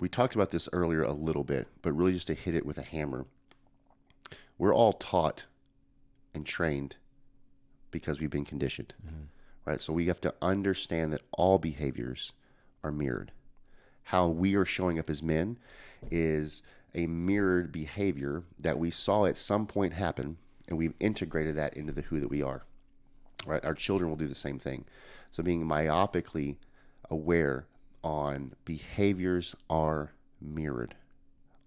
we talked about this earlier a little bit, but really just to hit it with a hammer. We're all taught and trained because we've been conditioned, right? So we have to understand that all behaviors are mirrored. How we are showing up as men is a mirrored behavior that we saw at some point happen, and we've integrated that into the who that we are, right? Our children will do the same thing. So being myopically aware on behaviors are mirrored,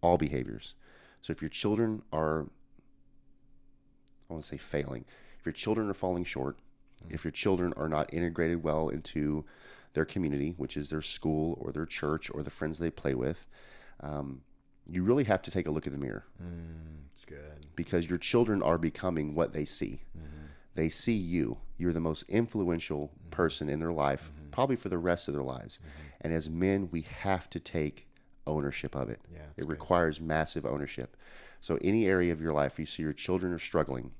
all behaviors. So if your children are, I want to say failing, if your children are falling short, if your children are not integrated well into their community, which is their school or their church or the friends they play with, you really have to take a look in the mirror. It's good. Because your children are becoming what they see. They see you. You're the most influential person in their life, probably for the rest of their lives. And as men, we have to take ownership of it. Yeah, it requires massive ownership. So any area of your life you see your children are struggling,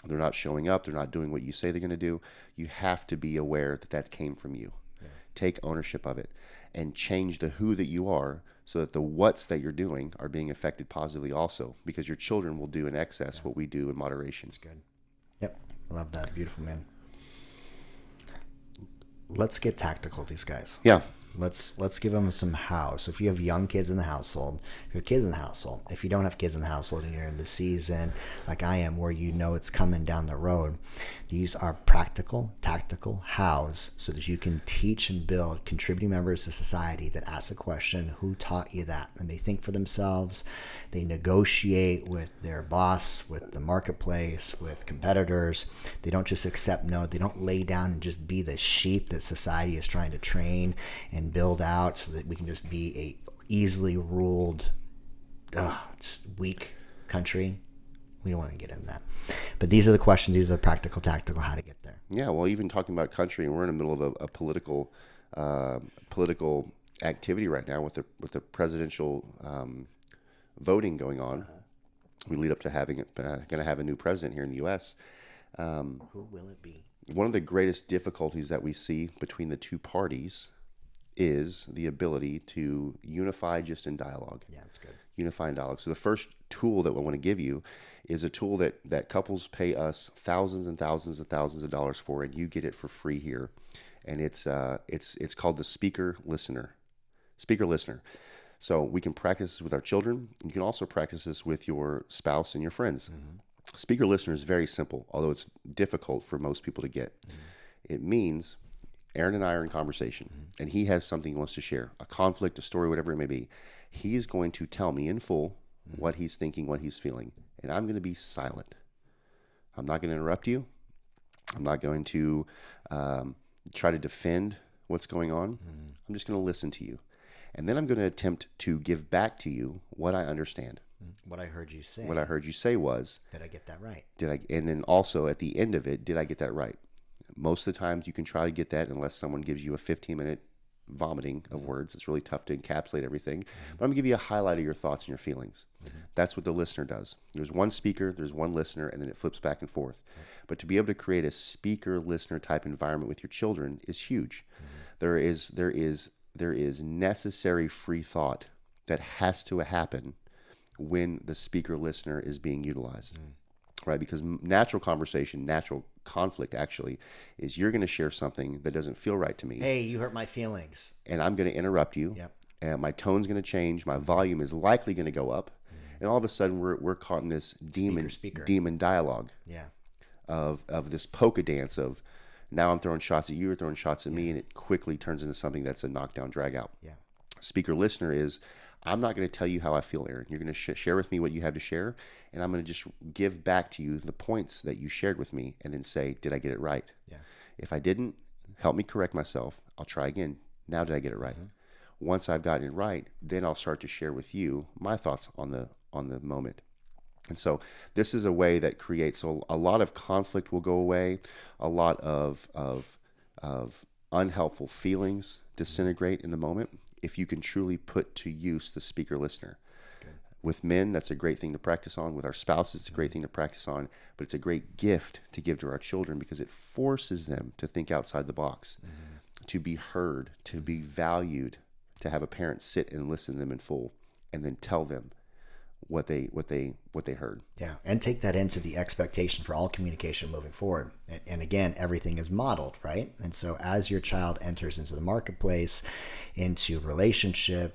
they're not showing up, they're not doing what you say they're going to do, you have to be aware that that came from you. Yeah. Take ownership of it and change the who that you are so that the what's that you're doing are being affected positively also, because your children will do in excess what we do in moderation. It's good. Yep. I love that. Beautiful, man. Let's get tactical, these guys. Yeah. Let's give them some how. So if you have young kids in the household, if you have kids in the household, if you don't have kids in the household and you're in the season like I am where you know it's coming down the road, these are practical, tactical hows so that you can teach and build contributing members to society that ask the question, who taught you that? And they think for themselves. They negotiate with their boss, with the marketplace, with competitors. They don't just accept no. They don't lay down and just be the sheep that society is trying to train and build out so that we can just be a easily ruled, just weak country. We don't want to get into that. But these are the questions. These are the practical, tactical, how to get there. Yeah, well, even talking about country, and we're in the middle of a political activity right now with the presidential voting going on. We lead up to going to have a new president here in the U.S. Who will it be? One of the greatest difficulties that we see between the two parties is the ability to unify just in dialogue. Yeah, that's good. Unify in dialogue. So the first tool that I want to give you is a tool that couples pay us thousands and thousands and thousands of dollars for, and you get it for free here. And it's called the Speaker Listener. Speaker Listener. So we can practice this with our children. You can also practice this with your spouse and your friends. Speaker Listener is very simple, although it's difficult for most people to get. It means Aaron and I are in conversation, and he has something he wants to share, a conflict, a story, whatever it may be. He's going to tell me in full what he's thinking, what he's feeling, and I'm going to be silent. I'm not going to interrupt you. I'm not going to try to defend what's going on. I'm just going to listen to you. And then I'm going to attempt to give back to you what I understand. What I heard you say. What I heard you say was, did I get that right? And then also at the end of it, did I get that right? Most of the times you can try to get that unless someone gives you a 15-minute vomiting of words. It's really tough to encapsulate everything. But I'm going to give you a highlight of your thoughts and your feelings. That's what the listener does. There's one speaker, there's one listener, and then it flips back and forth. But to be able to create a speaker-listener type environment with your children is huge. There is necessary free thought that has to happen when the speaker-listener is being utilized. Right? Because natural conversation, natural conflict actually, is you're going to share something that doesn't feel right to me. Hey, you hurt my feelings. And I'm going to interrupt you. Yep. And my tone's going to change. My volume is likely going to go up. And all of a sudden we're caught in this demon dialogue. Yeah. Of this polka dance of now I'm throwing shots at you, you're throwing shots at me, and it quickly turns into something that's a knockdown, drag out. Yeah. Speaker listener is, I'm not going to tell you how I feel, Aaron. You're going to share with me what you have to share, and I'm going to just give back to you the points that you shared with me, and then say, did I get it right? Yeah. If I didn't, help me correct myself. I'll try again. Now did I get it right? Once I've gotten it right, then I'll start to share with you my thoughts on the moment. And so this is a way that creates a lot of conflict will go away, a lot of unhelpful feelings disintegrate in the moment if you can truly put to use the speaker listener. That's good. With men, that's a great thing to practice on. With our spouses, it's a great thing to practice on. But it's a great gift to give to our children because it forces them to think outside the box, to be heard, to be valued, to have a parent sit and listen to them in full, and then tell them what they heard. Yeah, and take that into the expectation for all communication moving forward. And again, everything is modeled, right? And so as your child enters into the marketplace, into relationships,